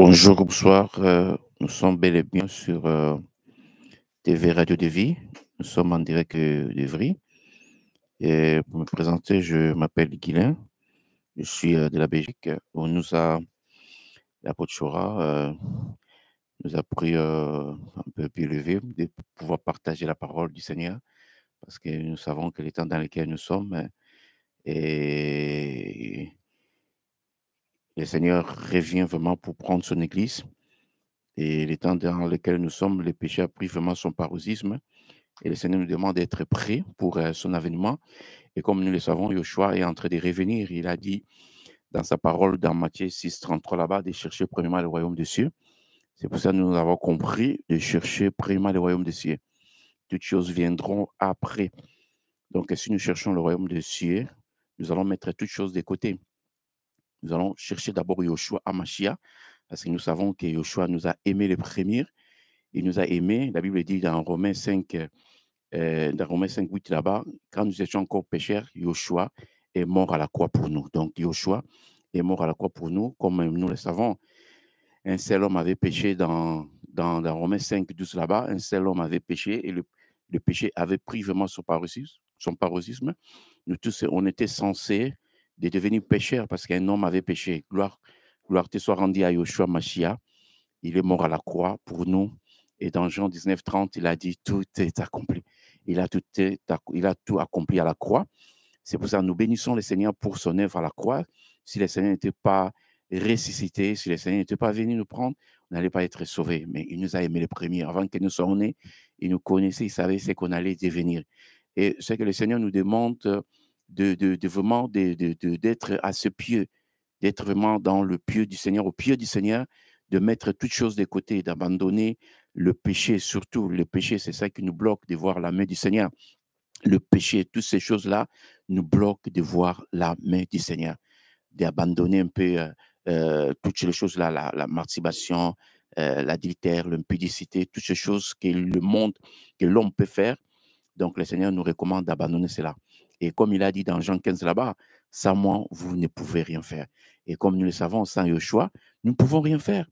Bonjour, bonsoir. Nous sommes bel et bien sur TV Radio de Vie. Nous sommes en direct d'Evry. Et pour me présenter, je m'appelle Guilain. Je suis de la Belgique. On nous a, l'apôtre Chora nous a pris un peu plus élevé de pouvoir partager la parole du Seigneur parce que nous savons que les temps dans lesquels nous sommes et le Seigneur revient vraiment pour prendre son Église. Et les temps dans lesquels nous sommes, le péché a pris vraiment son paroxysme. Et le Seigneur nous demande d'être prêts pour son avènement. Et comme nous le savons, Yoshua est en train de revenir. Il a dit dans sa parole, dans Matthieu 6, 33 là-bas, de chercher premièrement le royaume des cieux. C'est pour ça que nous avons compris de chercher premièrement le royaume des cieux. Toutes choses viendront après. Donc, si nous cherchons le royaume des cieux, nous allons mettre toutes choses de côté. Nous allons chercher d'abord Yoshua Amashia, parce que nous savons que Yoshua nous a aimés les premiers. Il nous a aimés. La Bible dit dans Romains 5, dans Romains 5, 8 là-bas, quand nous étions encore pécheurs, Yoshua est mort à la croix pour nous. Donc, Yoshua est mort à la croix pour nous, comme nous le savons. Un seul homme avait péché dans Romains 5, 12 là-bas. Un seul homme avait péché et le péché avait pris vraiment son paroxysme. Nous tous, on était censés de devenir pécheurs parce qu'un homme avait péché. Gloire te soit rendue à Yoshua Mashiach. Il est mort à la croix pour nous. Et dans Jean 19, 30, il a dit tout est accompli. Il a tout accompli à la croix. C'est pour ça que nous bénissons le Seigneur pour son œuvre à la croix. Si le Seigneur n'était pas ressuscité, si le Seigneur n'était pas venu nous prendre, on n'allait pas être sauvés. Mais il nous a aimés les premiers. Avant que nous soyons nés, il nous connaissait, il savait ce qu'on allait devenir. Et c'est que le Seigneur nous demande vraiment d'être à ce pied, d'être vraiment dans le pied du Seigneur, au pied du Seigneur, de mettre toutes choses de côté, d'abandonner le péché, surtout le péché, c'est ça qui nous bloque de voir la main du Seigneur. Le péché, toutes ces choses-là nous bloquent de voir la main du Seigneur, d'abandonner un peu toutes les choses-là, la masturbation, l'adultère, l'impudicité, toutes ces choses que le monde, que l'homme peut faire. Donc, le Seigneur nous recommande d'abandonner cela. Et comme il a dit dans Jean 15 là-bas, sans moi, vous ne pouvez rien faire. Et comme nous le savons, sans Yoshua, nous ne pouvons rien faire.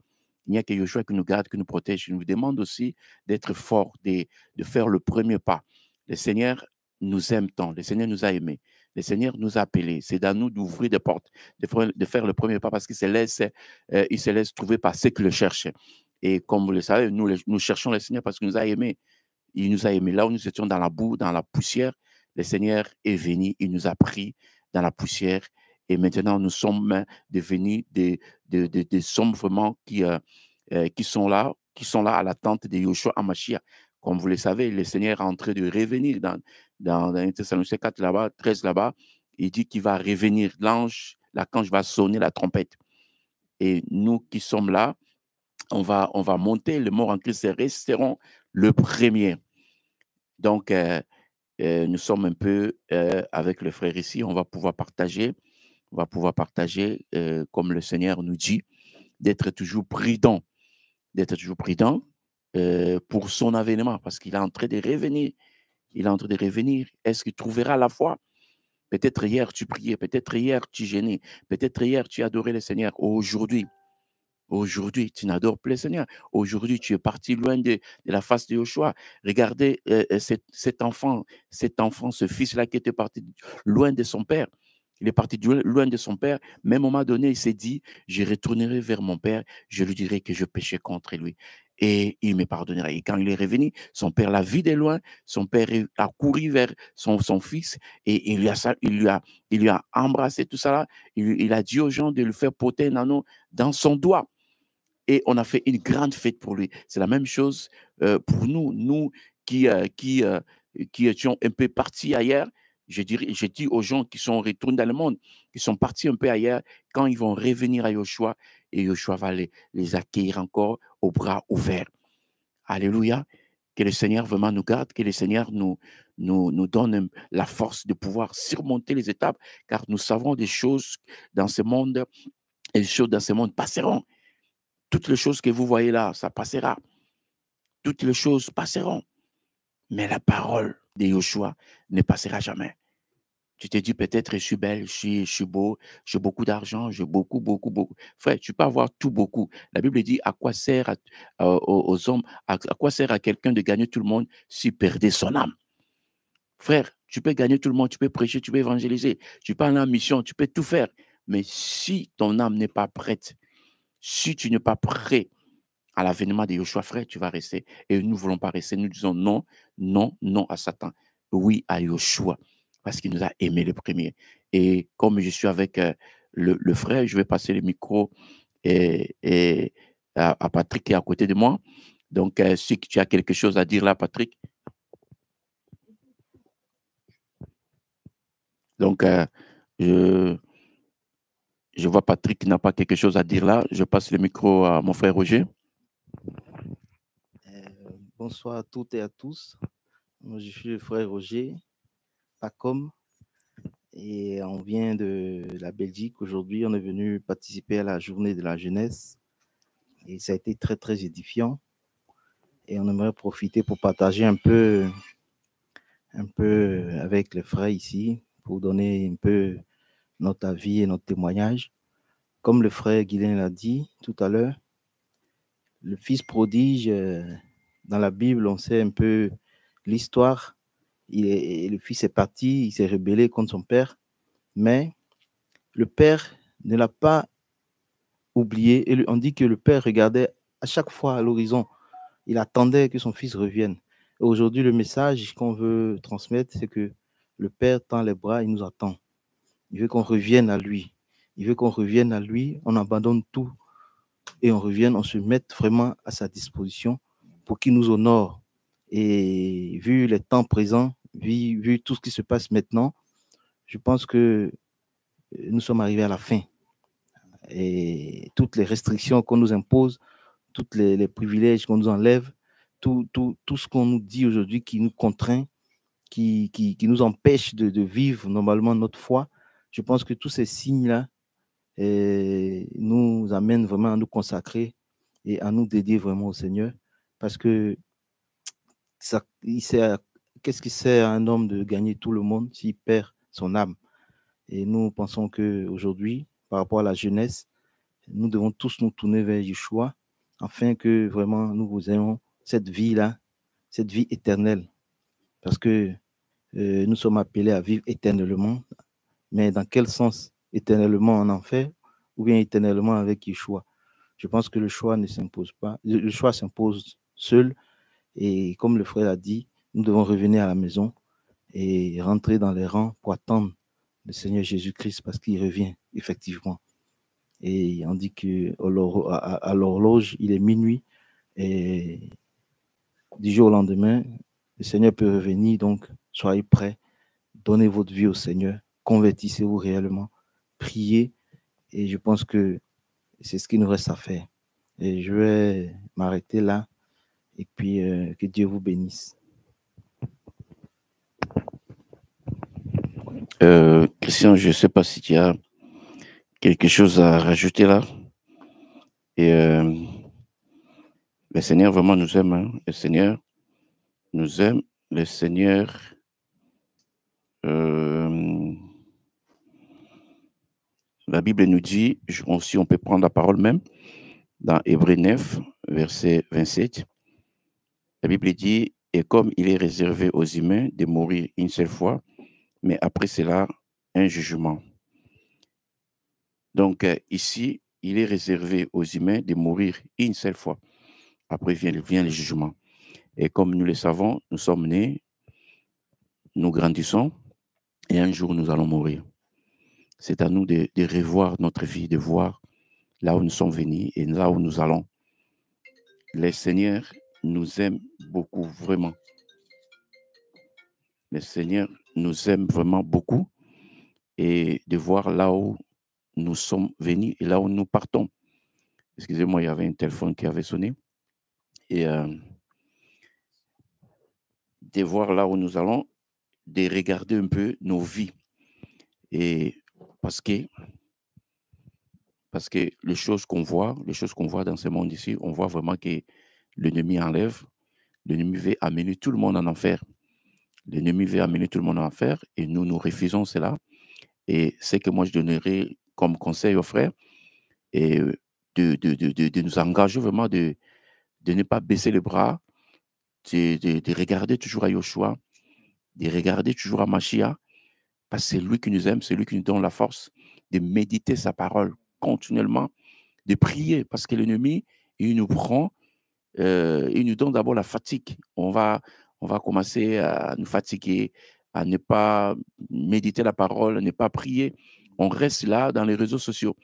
Il n'y a que Yoshua qui nous garde, qui nous protège. Il nous demande aussi d'être forts, de faire le premier pas. Le Seigneur nous aime tant, le Seigneur nous a aimés, le Seigneur nous a appelés. C'est à nous d'ouvrir des portes, de faire le premier pas parce qu'il il se laisse trouver par ceux qui le cherchent. Et comme vous le savez, nous cherchons le Seigneur parce qu'il nous a aimés. Il nous a aimés. Là où nous étions dans la boue, dans la poussière, le Seigneur est venu, il nous a pris dans la poussière. Et maintenant, nous sommes devenus des sommes vraiment qui sont là à l'attente de Yoshua Amashia. Comme vous le savez, le Seigneur est en train de revenir dans Thessaloniciens 4 là-bas, 13 là-bas. Il dit qu'il va revenir. L'archange va sonner la trompette. Et nous qui sommes là, on va monter. Les morts en Christ resteront le premier. Donc, nous sommes un peu avec le frère ici. On va pouvoir partager. Comme le Seigneur nous dit, d'être toujours prudent pour son avènement, parce qu'il est en train de revenir. Est-ce qu'il trouvera la foi? Peut-être hier, tu priais. Peut-être hier, tu gênais. Peut-être hier, tu adorais le Seigneur. Aujourd'hui, tu n'adores plus le Seigneur. Aujourd'hui, tu es parti loin de la face de Yoshua. Regardez cet enfant, ce fils-là qui était parti loin de son père. Il est parti loin de son père. Même à un moment donné, il s'est dit, je retournerai vers mon père, je lui dirai que je péchais contre lui. Et il me pardonnera. Et quand il est revenu, son père l'a vu de loin. Son père a couru vers son fils et il lui a embrassé tout ça là. Il a dit aux gens de lui faire porter un anneau dans son doigt. Et on a fait une grande fête pour lui. C'est la même chose pour nous qui étions un peu partis ailleurs. Je dis aux gens qui sont retournés dans le monde, qui sont partis un peu ailleurs, quand ils vont revenir à Yoshua, et Yoshua va les accueillir encore aux bras ouverts. Alléluia. Que le Seigneur vraiment nous garde, que le Seigneur nous donne la force de pouvoir surmonter les étapes, car nous savons des choses dans ce monde, et les choses dans ce monde passeront. Toutes les choses que vous voyez là, ça passera. Toutes les choses passeront. Mais la parole de Yoshua ne passera jamais. Tu te dis peut-être, je suis belle, je suis beau, j'ai beaucoup d'argent, j'ai beaucoup, beaucoup, beaucoup. Frère, tu peux avoir tout beaucoup. La Bible dit à quoi sert aux hommes, à quoi sert à quelqu'un de gagner tout le monde s'il perdait son âme. Frère, tu peux gagner tout le monde, tu peux prêcher, tu peux évangéliser, tu peux aller en mission, tu peux tout faire. Mais si ton âme n'est pas prête, si tu n'es pas prêt à l'avènement de Yeshua, frère, tu vas rester. Et nous ne voulons pas rester. Nous disons non, non, non à Satan. Oui à Yeshua, parce qu'il nous a aimés les premiers. Et comme je suis avec le frère, je vais passer le micro à Patrick qui est à côté de moi. Donc, si tu as quelque chose à dire là, Patrick. Donc, je vois Patrick qui n'a pas quelque chose à dire là. Je passe le micro à mon frère Roger. Bonsoir à toutes et à tous. Moi, je suis le frère Roger Pacom et on vient de la Belgique. Aujourd'hui, on est venu participer à la journée de la jeunesse et ça a été très, très édifiant. Et on aimerait profiter pour partager un peu avec les frères ici, pour donner un peu notre avis et notre témoignage. Comme le frère Guilain l'a dit tout à l'heure, le fils prodige, dans la Bible, on sait un peu l'histoire. Le fils est parti, il s'est rebellé contre son père, mais le père ne l'a pas oublié. Et on dit que le père regardait à chaque fois à l'horizon. Il attendait que son fils revienne. Et aujourd'hui, le message qu'on veut transmettre, c'est que le père tend les bras, il nous attend. Il veut qu'on revienne à lui. Il veut qu'on revienne à lui, on abandonne tout et on revienne, on se mette vraiment à sa disposition pour qu'il nous honore. Et vu les temps présents, vu tout ce qui se passe maintenant, je pense que nous sommes arrivés à la fin. Et toutes les restrictions qu'on nous impose, tous les privilèges qu'on nous enlève, tout ce qu'on nous dit aujourd'hui qui nous contraint, qui nous empêche de vivre normalement notre foi, je pense que tous ces signes-là nous amènent vraiment à nous consacrer et à nous dédier vraiment au Seigneur. Parce que qu'est-ce qui sert à un homme de gagner tout le monde s'il perd son âme? Et nous pensons qu'aujourd'hui, par rapport à la jeunesse, nous devons tous nous tourner vers Yeshua afin que vraiment nous ayons cette vie-là, cette vie éternelle. Parce que nous sommes appelés à vivre éternellement. Mais dans quel sens? Éternellement en enfer ou bien éternellement avec Yeshua? Je pense que le choix ne s'impose pas. Le choix s'impose seul. Et comme le frère a dit, nous devons revenir à la maison et rentrer dans les rangs pour attendre le Seigneur Jésus-Christ parce qu'il revient effectivement. Et on dit qu'à l'horloge, il est minuit et du jour au lendemain, le Seigneur peut revenir. Donc, soyez prêts, donnez votre vie au Seigneur, convertissez-vous réellement, priez. Et je pense que c'est ce qu'il nous reste à faire. Et je vais m'arrêter là. Et puis, que Dieu vous bénisse. Christian, je ne sais pas si tu as quelque chose à rajouter là. Et le Seigneur vraiment nous aime. Hein. Le Seigneur nous aime. Le Seigneur... la Bible nous dit, si on peut prendre la parole même, dans Hébreux 9, verset 27, la Bible dit, et comme il est réservé aux humains de mourir une seule fois, mais après cela, un jugement. Donc ici, il est réservé aux humains de mourir une seule fois. Après vient le jugement. Et comme nous le savons, nous sommes nés, nous grandissons, et un jour nous allons mourir. C'est à nous de revoir notre vie, de voir là où nous sommes venus et là où nous allons. Le Seigneur nous aime beaucoup, vraiment. Le Seigneur nous aime vraiment beaucoup et de voir là où nous sommes venus et là où nous partons. Excusez-moi, il y avait un téléphone qui avait sonné. Et de voir là où nous allons, de regarder un peu nos vies. Et parce que les choses qu'on voit dans ce monde ici, on voit vraiment que l'ennemi enlève, l'ennemi veut amener tout le monde en enfer. L'ennemi veut amener tout le monde en enfer et nous refusons cela. Et c'est que moi, je donnerai comme conseil aux frères et de nous engager vraiment, de ne pas baisser les bras, de regarder toujours à Yoshua, de regarder toujours à Machia, parce que c'est lui qui nous aime, c'est lui qui nous donne la force de méditer sa parole continuellement, de prier, parce que l'ennemi, il nous prend, il nous donne d'abord la fatigue. On va commencer à nous fatiguer, à ne pas méditer la parole, à ne pas prier. On reste là dans les réseaux sociaux.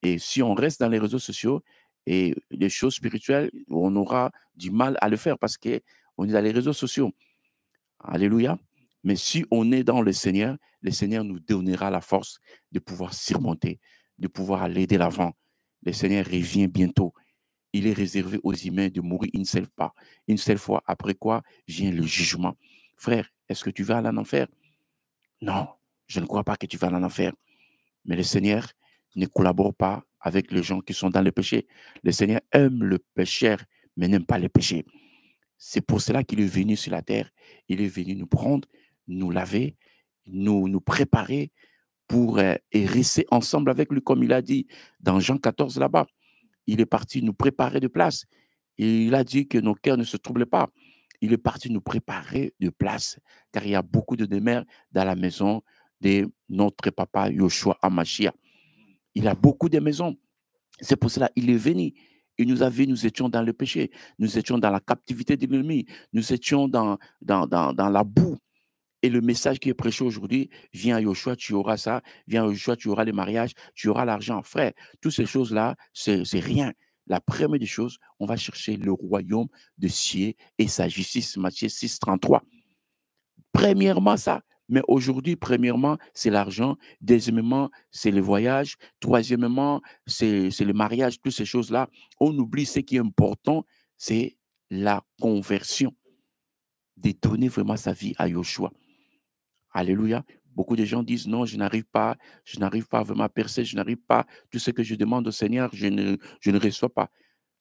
Et si on reste dans les réseaux sociaux et les choses spirituelles, on aura du mal à le faire parce qu'on est dans les réseaux sociaux. Alléluia. Mais si on est dans le Seigneur nous donnera la force de pouvoir surmonter, de pouvoir aller de l'avant. Le Seigneur revient bientôt. Il est réservé aux humains de mourir une seule fois, après quoi vient le jugement. Frère, est-ce que tu vas aller en enfer? Non, je ne crois pas que tu vas aller en enfer. Mais le Seigneur ne collabore pas avec les gens qui sont dans le péché. Le Seigneur aime le pécheur, mais n'aime pas le péché. C'est pour cela qu'il est venu sur la terre. Il est venu nous prendre, nous laver, nous préparer pour rester ensemble avec lui, comme il a dit dans Jean 14 là-bas. Il est parti nous préparer de place. Et il a dit que nos cœurs ne se troublent pas. Il est parti nous préparer de place, car il y a beaucoup de demeures dans la maison de notre papa Yoshua Amashia. Il a beaucoup de maisons. C'est pour cela qu'il est venu. Il nous a vu, nous étions dans le péché. Nous étions dans la captivité de l'ennemi. Nous étions dans la boue. Et le message qui est prêché aujourd'hui, viens à Yoshua, tu auras ça. Viens à Yoshua, tu auras le mariage, tu auras l'argent. Frère, toutes ces choses-là, c'est rien. La première des choses, on va chercher le royaume de Dieu et sa justice. Matthieu 6, 33. Premièrement, ça. Mais aujourd'hui, premièrement, c'est l'argent. Deuxièmement, c'est le voyage. Troisièmement, c'est le mariage. Toutes ces choses-là. On oublie ce qui est important, c'est la conversion. De donner vraiment sa vie à Yoshua. Alléluia. Beaucoup de gens disent non, je n'arrive pas vraiment à percer, je n'arrive pas. Tout ce que je demande au Seigneur, je ne reçois pas.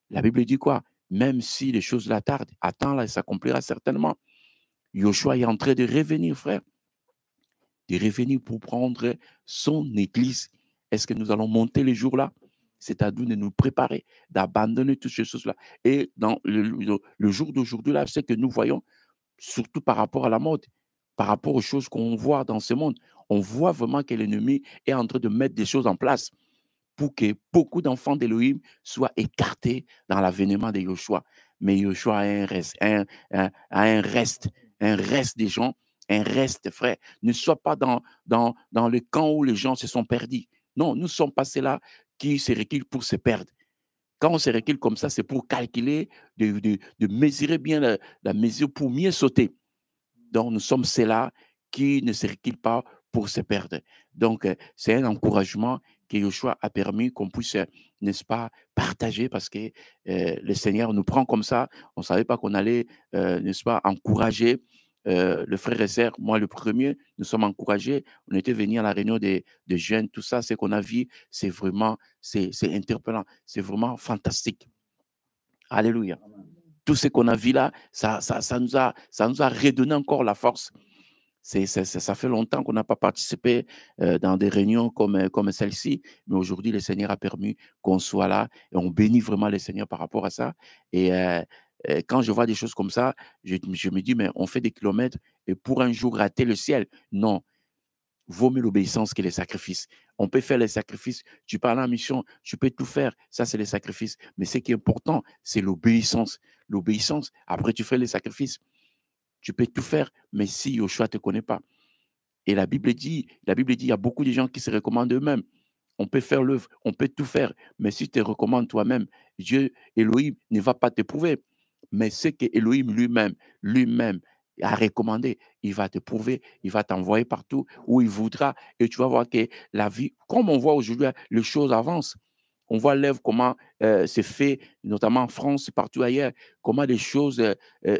La Bible dit quoi? Même si les choses la tardent, attends là, ça s'accomplira certainement. Yoshua est en train de revenir, frère. De revenir pour prendre son église. Est-ce que nous allons monter les jours-là? C'est à nous de nous préparer, d'abandonner toutes ces choses-là. Et dans le jour d'aujourd'hui, là, c'est que nous voyons, surtout par rapport à la mode, par rapport aux choses qu'on voit dans ce monde, on voit vraiment que l'ennemi est en train de mettre des choses en place pour que beaucoup d'enfants d'Élohim soient écartés dans l'avènement de Yoshua. Mais Yoshua a un reste des gens, un reste, frère. Ne sois pas dans le camp où les gens se sont perdus. Non, nous sommes passés là qui se reculent pour se perdre. Quand on se recule comme ça, c'est pour calculer, de mesurer bien la mesure pour mieux sauter. Donc, nous sommes ceux-là qui ne se reculent pas pour se perdre. Donc, c'est un encouragement que Yoshua a permis qu'on puisse, n'est-ce pas, partager parce que le Seigneur nous prend comme ça. On ne savait pas qu'on allait, n'est-ce pas, encourager le frère et sœur. Moi, le premier, nous sommes encouragés. On était venus à la réunion des jeunes. Tout ça, ce qu'on a vu, c'est vraiment, c'est interpellant. C'est vraiment fantastique. Alléluia. Tout ce qu'on a vu là, ça nous a redonné encore la force. Ça fait longtemps qu'on n'a pas participé dans des réunions comme celle-ci, mais aujourd'hui, le Seigneur a permis qu'on soit là et on bénit vraiment le Seigneur par rapport à ça. Et quand je vois des choses comme ça, je me dis, mais on fait des kilomètres et pour un jour rater le ciel. Non, vaut mieux l'obéissance que les sacrifices. On peut faire les sacrifices. Tu parles en mission, tu peux tout faire. Ça, c'est les sacrifices. Mais ce qui est important, c'est l'obéissance. L'obéissance, après, tu fais les sacrifices. Tu peux tout faire, mais si Yoshua ne te connaît pas. Et la Bible dit, il y a beaucoup de gens qui se recommandent eux-mêmes. On peut faire l'œuvre, on peut tout faire, mais si tu te recommandes toi-même, Dieu, Elohim, ne va pas t'éprouver. Mais ce que Elohim lui-même a recommandé, il va te prouver, il va t'envoyer partout où il voudra. Et tu vas voir que la vie, comme on voit aujourd'hui, les choses avancent. On voit l'œuvre, comment c'est fait, notamment en France et partout ailleurs, comment les choses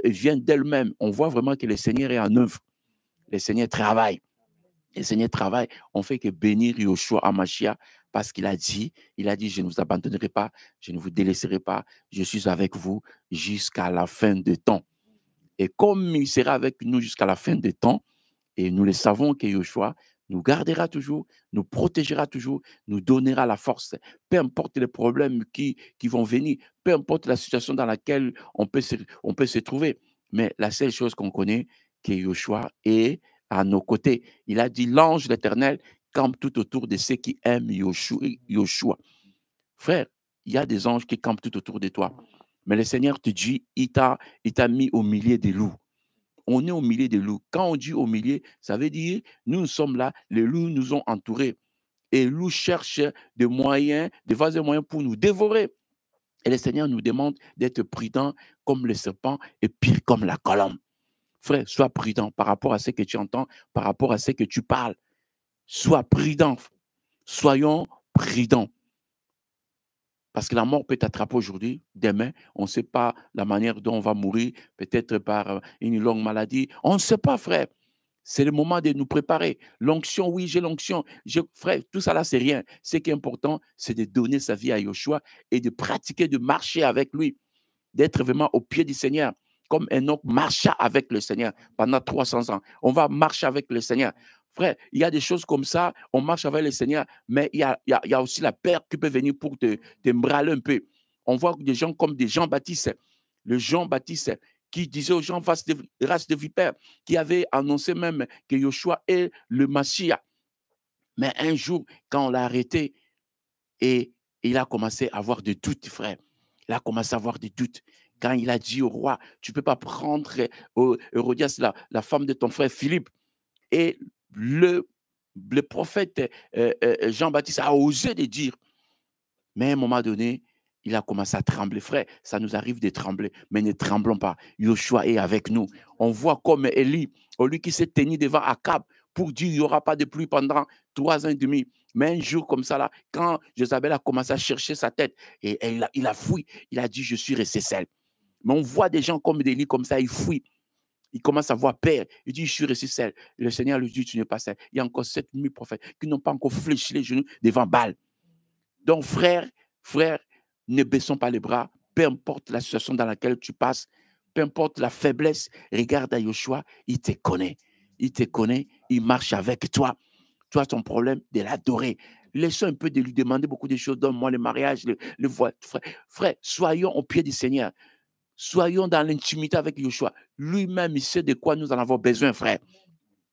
viennent d'elles-mêmes. On voit vraiment que le Seigneur est en œuvre. Le Seigneur travaille. Le Seigneur travaille. On fait que bénir Yoshua Amashia parce qu'il a dit, je ne vous abandonnerai pas, je ne vous délaisserai pas, je suis avec vous jusqu'à la fin de temps. Et comme il sera avec nous jusqu'à la fin des temps, et nous le savons que Yoshua nous gardera toujours, nous protégera toujours, nous donnera la force. Peu importe les problèmes qui vont venir, peu importe la situation dans laquelle on peut se trouver. Mais la seule chose qu'on connaît, que Yoshua est à nos côtés. Il a dit, l'ange de l'Éternel campe tout autour de ceux qui aiment Yoshua. Frère, il y a des anges qui campent tout autour de toi. Mais le Seigneur te dit, il t'a mis au milieu des loups. On est au milieu des loups. Quand on dit au milieu, ça veut dire, nous sommes là, les loups nous ont entourés. Et les loups cherchent des moyens, des vases moyens pour nous dévorer. Et le Seigneur nous demande d'être prudent comme le serpent et pire comme la colombe. Frère, sois prudent par rapport à ce que tu entends, par rapport à ce que tu parles. Sois prudent. Soyons prudents. Parce que la mort peut t'attraper aujourd'hui, demain, on ne sait pas la manière dont on va mourir, peut-être par une longue maladie. On ne sait pas, frère. C'est le moment de nous préparer. L'onction, oui, j'ai l'onction. Frère, tout ça là, c'est rien. Ce qui est important, c'est de donner sa vie à Yoshua et de pratiquer, de marcher avec lui, d'être vraiment au pied du Seigneur, comme Enoch marcha avec le Seigneur pendant 300 ans. On va marcher avec le Seigneur. Frère, il y a des choses comme ça, on marche avec le Seigneur, mais il y a aussi la peur qui peut venir pour te brûler un peu. On voit des gens comme des Jean-Baptiste, le Jean-Baptiste qui disait aux gens, race de vipères, qui avait annoncé même que Yoshua est le Mashiach. Mais un jour, quand on l'a arrêté, et il a commencé à avoir des doutes, frère. Il a commencé à avoir des doutes. Quand il a dit au roi, tu ne peux pas prendre Hérodias, la femme de ton frère Philippe. Et le prophète Jean-Baptiste a osé de dire. Mais à un moment donné, il a commencé à trembler. Frère, ça nous arrive de trembler, mais ne tremblons pas. Yoshua est avec nous. On voit comme Élie, lui qui s'est tenu devant Akab pour dire qu'il n'y aura pas de pluie pendant 3 ans et demi. Mais un jour comme ça, là, quand Jézabel a commencé à chercher sa tête, et il a fui, il a dit, je suis resté seul. Mais on voit des gens comme Élie comme ça, ils fuient. Il commence à avoir peur. Il dit, je suis resté seul. Le Seigneur lui dit, tu n'es pas seul. Il y a encore 7000 prophètes qui n'ont pas encore fléchi les genoux devant Baal. Donc, frère, ne baissons pas les bras. Peu importe la situation dans laquelle tu passes, peu importe la faiblesse, regarde à Yoshua, il te connaît. Il te connaît, il marche avec toi. Tu as ton problème de l'adorer. Laissons un peu de lui demander beaucoup de choses. Donne-moi le mariage, le voile. Frère, soyons au pied du Seigneur. Soyons dans l'intimité avec Yoshua. Lui-même, il sait de quoi nous en avons besoin, frère.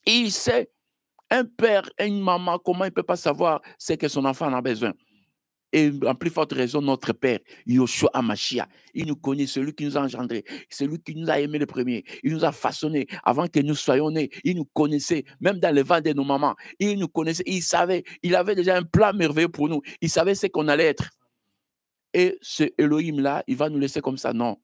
Et il sait, un père et une maman, comment il ne peut pas savoir ce que son enfant en a besoin. Et en plus forte raison, notre Père, Yoshua Hamashiach, il nous connaît, celui qui nous a engendrés, celui qui nous a aimés le premier. Il nous a façonnés avant que nous soyons nés. Il nous connaissait, même dans le ventre de nos mamans. Il nous connaissait, il savait, il avait déjà un plan merveilleux pour nous. Il savait ce qu'on allait être. Et ce Elohim-là, il va nous laisser comme ça. Non,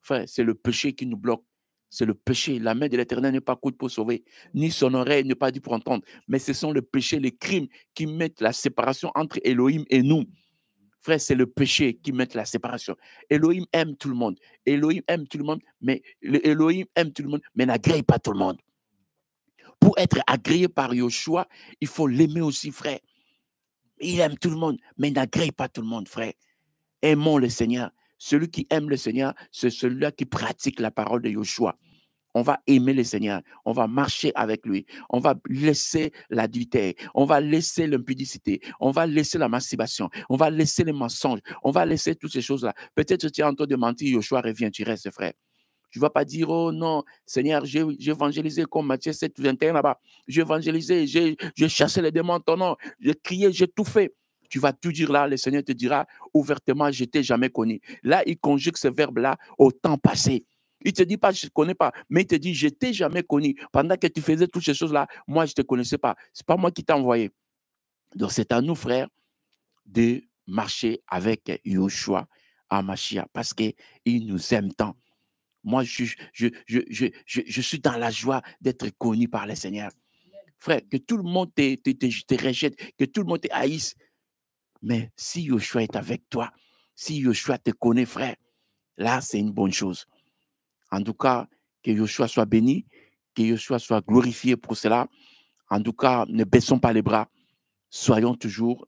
frère, c'est le péché qui nous bloque. C'est le péché. La main de l'Éternel n'est pas courte pour sauver, ni son oreille n'est pas due pour entendre. Mais ce sont les péchés, les crimes qui mettent la séparation entre Elohim et nous. Frère, c'est le péché qui met la séparation. Elohim aime tout le monde. Elohim aime tout le monde, mais Elohim aime tout le monde, mais n'agrée pas tout le monde. Pour être agréé par Yoshua, il faut l'aimer aussi, frère. Il aime tout le monde, mais n'agrée pas tout le monde, frère. Aimons le Seigneur. Celui qui aime le Seigneur, c'est celui-là qui pratique la parole de Yoshua. On va aimer le Seigneur, on va marcher avec lui, on va laisser l'adultère, on va laisser l'impudicité, on va laisser la masturbation, on va laisser les mensonges, on va laisser toutes ces choses-là. Peut-être que tu es en train de mentir, Yoshua revient, tu restes, frère. Tu ne vas pas dire, oh non, Seigneur, j'ai évangélisé comme Matthieu 7, 21 là-bas. J'ai évangélisé, j'ai chassé les démons en ton nom, j'ai crié, j'ai tout fait. Tu vas tout dire là, le Seigneur te dira ouvertement, je ne t'ai jamais connu. Là, il conjugue ce verbe-là au temps passé. Il ne te dit pas, je ne te connais pas, mais il te dit, je ne t'ai jamais connu. Pendant que tu faisais toutes ces choses-là, moi, je ne te connaissais pas. Ce n'est pas moi qui t'ai envoyé. Donc, c'est à nous, frères, de marcher avec Yoshua Hamashiach parce qu'il nous aime tant. Moi, je suis dans la joie d'être connu par le Seigneur. Frère, que tout le monde te rejette, que tout le monde te haïsse. Mais si Yoshua est avec toi, si Yoshua te connaît, frère, là, c'est une bonne chose. En tout cas, que Yoshua soit béni, que Yoshua soit glorifié pour cela. En tout cas, ne baissons pas les bras. Soyons toujours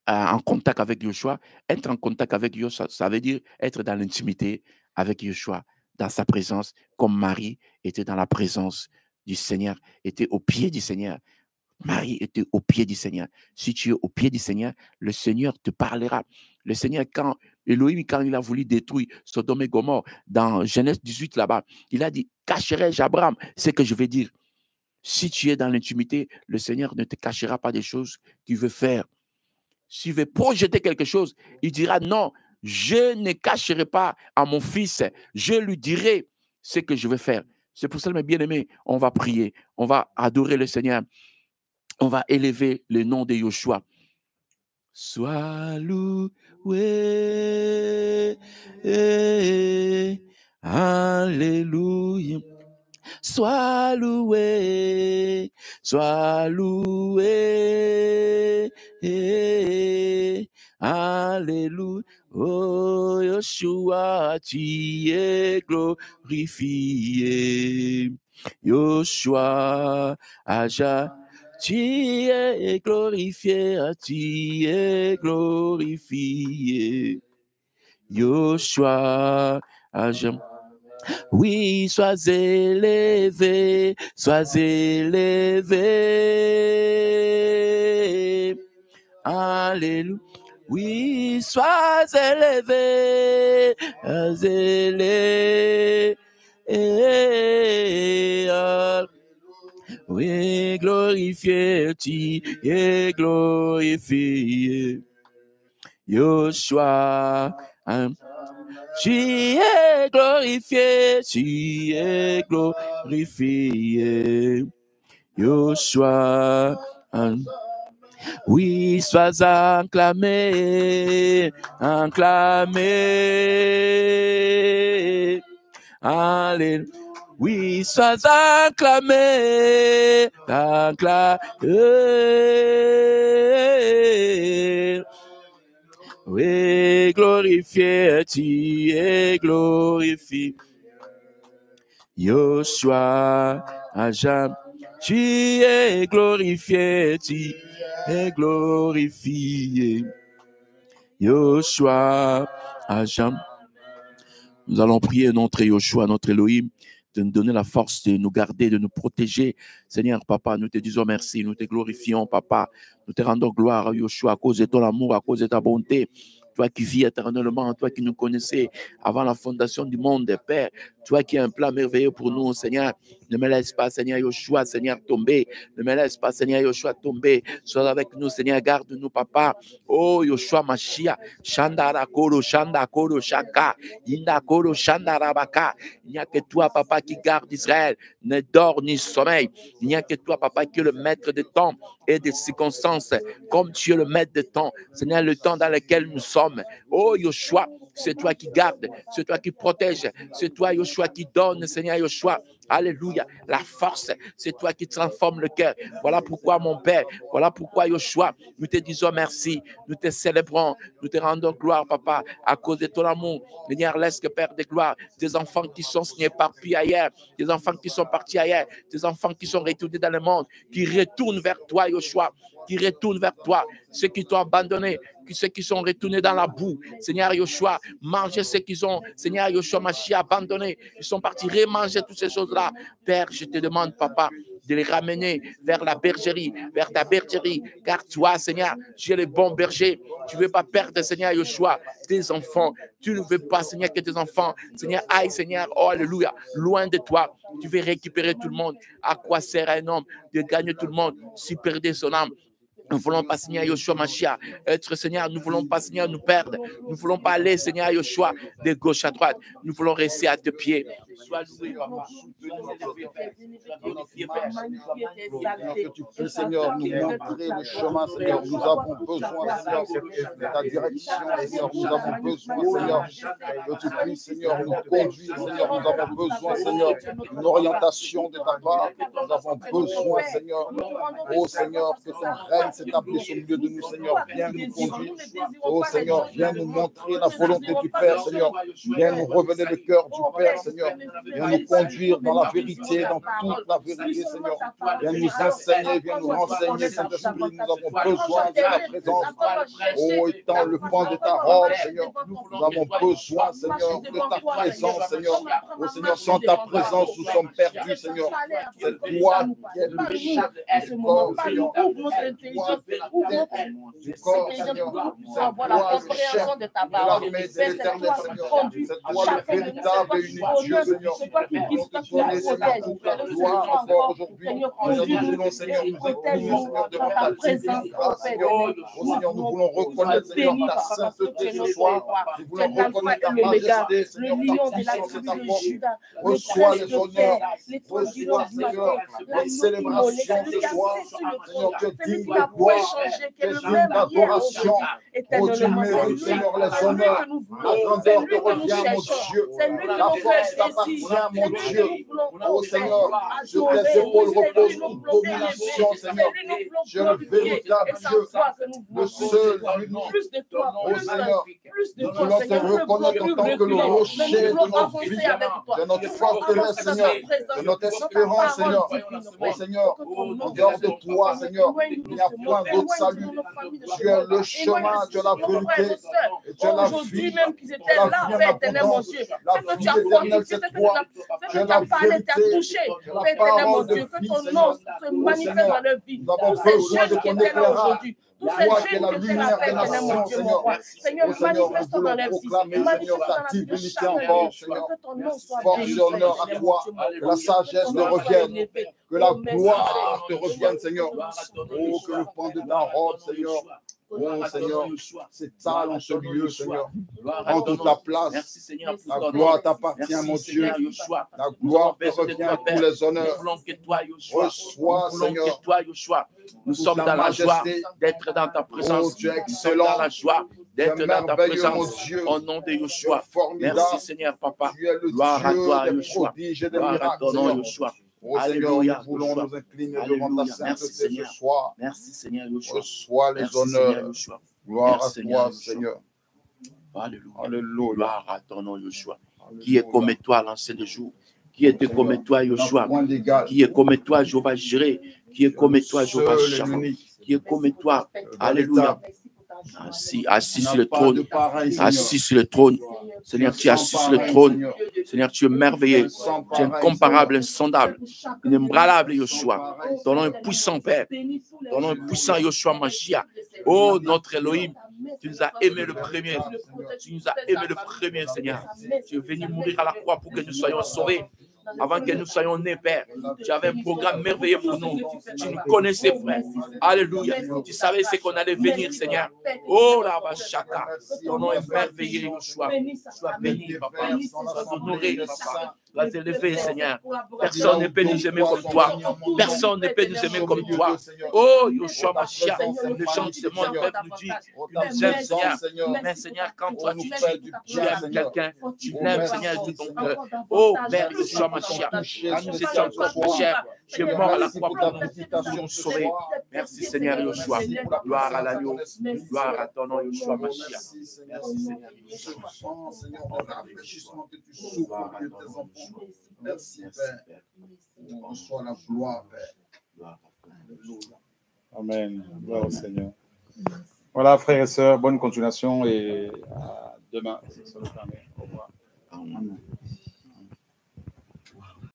en contact avec Yoshua. Être en contact avec Yoshua, ça veut dire être dans l'intimité avec Yoshua. dans sa présence, comme Marie était dans la présence du Seigneur, était au pied du Seigneur. Marie était au pied du Seigneur. Si tu es au pied du Seigneur, le Seigneur te parlera. Le Seigneur, quand Elohim, quand il a voulu détruire Sodome et Gomorrhe, dans Genèse 18 là-bas, il a dit, cacherai-je Abraham, c'est ce que je vais dire. Si tu es dans l'intimité, le Seigneur ne te cachera pas des choses qu'il veut faire. S'il veut projeter quelque chose, il dira non, je ne cacherai pas à mon fils, je lui dirai ce que je vais faire. C'est pour ça, mes bien-aimés, on va prier, on va adorer le Seigneur, on va élever le nom de Yoshua. Sois loué, alléluia. Sois loué, alléluia. Oh, Yoshua, tu es glorifié. Yoshua, Aja, tu es glorifié, tu es glorifié. Yoshua, Aja. Oui, sois élevé, sois élevé. Alléluia. Oui, sois élevé, sois élevé. Oui, glorifié, tu es glorifié. Yoshua, tu es glorifié, tu es glorifié. Yoshua, oui, sois acclamé, acclamé. Alléluia. Oui, sois acclamé, acclamé. Oui, glorifié, tu es glorifié. Yoshua, Ajam, tu es glorifié, tu es glorifié. Yoshua, Ajam. Nous allons prier notre Yoshua, notre Elohim, de nous donner la force de nous garder, de nous protéger. Seigneur, Papa, nous te disons merci, nous te glorifions, Papa. Nous te rendons gloire, Yoshua, à cause de ton amour, à cause de ta bonté. Toi qui vis éternellement, toi qui nous connaissais avant la fondation du monde, Père. Toi qui as un plan merveilleux pour nous, Seigneur. Ne me laisse pas, Seigneur Yoshua, Seigneur, tomber. Ne me laisse pas, Seigneur Yoshua, tomber. Sois avec nous, Seigneur, garde-nous, Papa. Oh, Yoshua Mashiach, Shandara Koro, Shanda Koro, Shaka, Inda Koro, Shandara Baka. Il n'y a que toi, Papa, qui garde Israël, ne dort ni sommeil. Il n'y a que toi, Papa, qui est le maître des temps et des circonstances, comme tu es le maître des temps. Seigneur, le temps dans lequel nous sommes. Oh, Yoshua, c'est toi qui gardes, c'est toi qui protèges, c'est toi, Yoshua, qui donne, Seigneur Yoshua. Alléluia. La force, c'est toi qui transformes le cœur. Voilà pourquoi, mon Père, voilà pourquoi, Yoshua, nous te disons merci, nous te célébrons, nous te rendons gloire, Papa, à cause de ton amour. Seigneur, laisse que Père de gloire, tes enfants qui sont éparpillés ailleurs, tes enfants qui sont partis ailleurs, tes enfants qui sont retournés dans le monde, qui retournent vers toi, Yoshua, qui retournent vers toi, ceux qui t'ont abandonné, ceux qui sont retournés dans la boue, Seigneur Yoshua, mangez ceux qui ont, Seigneur Yoshua Mashiach, abandonné, ils sont partis remanger toutes ces choses-là. Père, je te demande, Papa, de les ramener vers la bergerie, vers ta bergerie, car toi, Seigneur, tu es le bon berger. Tu ne veux pas perdre, Seigneur Yoshua, tes enfants. Tu ne veux pas, Seigneur, que tes enfants, Seigneur, aillent, Seigneur, oh, alléluia, loin de toi. Tu veux récupérer tout le monde. À quoi sert un homme de gagner tout le monde si perdre son âme? Nous ne voulons pas, Seigneur Yoshua Mashiach, être, Seigneur, nous ne voulons pas, Seigneur, nous perdre. Nous ne voulons pas aller, Seigneur Yoshua, de gauche à droite. Nous voulons rester à tes pieds. Sois loué, Papa. Que tu peux, Seigneur, nous montrer le chemin, Seigneur. Nous avons besoin, Seigneur, de ta direction, Seigneur. Nous avons besoin, Seigneur, que tu puisses, Seigneur, nous conduire, Seigneur. Nous avons besoin, Seigneur, d'une orientation de ta part. Nous avons besoin, Seigneur, oh Seigneur, que ton règne, s'établisse au milieu de nous, Seigneur. Viens nous conduire. Oh Seigneur, viens nous montrer la volonté du Père, Seigneur. Viens nous révéler le cœur du Père, Seigneur. Viens nous conduire dans la vérité, dans toute la vérité, Seigneur. Viens nous enseigner, viens nous renseigner, Saint-Esprit. Nous avons besoin de ta présence. Oh, étends le pan de ta robe, Seigneur. Nous avons besoin, Seigneur, de ta présence, Seigneur. Oh Seigneur, sans ta présence, nous sommes perdus, Seigneur. C'est toi qui es le chef du corps, Seigneur. Du corps, Seigneur. C'est toi le chef de l'armée de l'éternel, Seigneur. C'est toi le véritable et unique Dieu, Seigneur. Nous te donnons, Seigneur, toute la gloire encore aujourd'hui. Nous voulons, Seigneur, nous incliner, Seigneur, devant ta présence, Seigneur. Oh Seigneur, nous voulons reconnaître, Seigneur, ta sainteté ce soir. Nous voulons reconnaître ta majesté, Seigneur, ta puissance et ta force. Reçois les honneurs, reçois, Seigneur, les célébrations ce soir. Seigneur, tu es digne de gloire, tu es digne d'adoration. Oh, tu mérites, Seigneur, les honneurs. La grandeur te revient, mon Dieu. La force t'appartient, mon Dieu. Oh Seigneur, sur tes épaules repose toute domination, Seigneur. Tu es le véritable Dieu, le seul, l'unique. Oh Seigneur, nous voulons te reconnaître en tant que le rocher de notre vie, de notre forteresse, Seigneur, de notre espérance, Seigneur. Oh Seigneur, en dehors de toi, Seigneur, il n'y a point d'autre salut. Tu es le chemin, tu es la vérité, et tu es la vie. Même qu'ils étaient là, Père éternel, mon Dieu. C'est que tu as fortifié, c'est que tu as parlé, tu as touché. Père éternel, mon Dieu, que ton nom se manifeste dans leur vie. Tous ces jeunes qui étaient là aujourd'hui. Tous ces jeunes qui étaient là, Père éternel, mon Dieu, mon roi. Seigneur, manifeste-toi dans leur vie. Manifeste-toi dans la vie de chacun. Que ton nom soit béni. Force et honneur à toi, que la sagesse te revienne, que la gloire te revienne, Seigneur. Oh, que le pan de ta robe, Seigneur. Oh Seigneur, s'étale en ce lieu, Seigneur. En toute la place. La gloire t'appartient, mon Dieu. La gloire te revient pour les honneurs. Reçois, Seigneur. Nous sommes dans la joie d'être dans ta présence. Oh, tu es excellent. Dans la joie d'être dans ta présence. Dieu. Au nom de Yeshua. Merci Seigneur, Papa. Gloire à toi, Yeshua. Gloire à ton nom, Yeshua. Oh Seigneur, nous voulons nous incliner devant ta sainteté ce soir. Merci Seigneur, Yeshua. Reçois les honneurs. Gloire à toi, Seigneur. Alléluia. Gloire à ton nom, Yeshua. Qui est comme toi, l'ancien des jours? Qui était comme toi, Yeshua? Qui est comme toi, Jéhovah Jireh? Qui est comme toi, Jéhovah Shammah? Qui est comme toi? Alléluia. Assis sur le trône, assis sur le trône. Seigneur, tu es assis sur le trône. Seigneur, tu es merveilleux, tu es incomparable, insondable, inébranlable, Yeshua. Ton nom est puissant, Père. Ton nom est puissant, Yeshua Mashiach. Oh, notre Elohim, tu nous as aimés le premier. Tu nous as aimés le premier, Seigneur. Tu es venu mourir à la croix pour que nous soyons sauvés. Avant que nous soyons nés, Père, tu avais un programme merveilleux pour nous. Tu nous connaissais, frère. Alléluia. Tu savais ce qu'on allait venir, Seigneur. Oh, la Bachaka. Ton nom est merveilleux, Yeshua. Sois béni, Papa. Sois honoré, Papa. Sois élevé, Seigneur. Personne ne peut nous aimer comme toi. Personne ne peut nous aimer comme toi. Oh, Yeshua Mashiach. Les gens de ce monde peuvent nous dire qu'ils nous aiment, Seigneur. Mais, Seigneur, quand toi tu aimes quelqu'un, tu l'aimes, Seigneur, de ton cœur. Oh, Père Yeshua Mashiach. Quand nous étions encore plus chers, tu es mort à la croix pour nous sauver. Merci, Seigneur Yeshua. Gloire à l'agneau. Gloire à ton nom, Yeshua Mashiach. Merci, Seigneur Yeshua. Merci, Père. Reçois la gloire, Père. Amen. Gloire au Seigneur. Voilà, frères et sœurs, bonne continuation et à demain. Si ça le permet. Au revoir. Amen.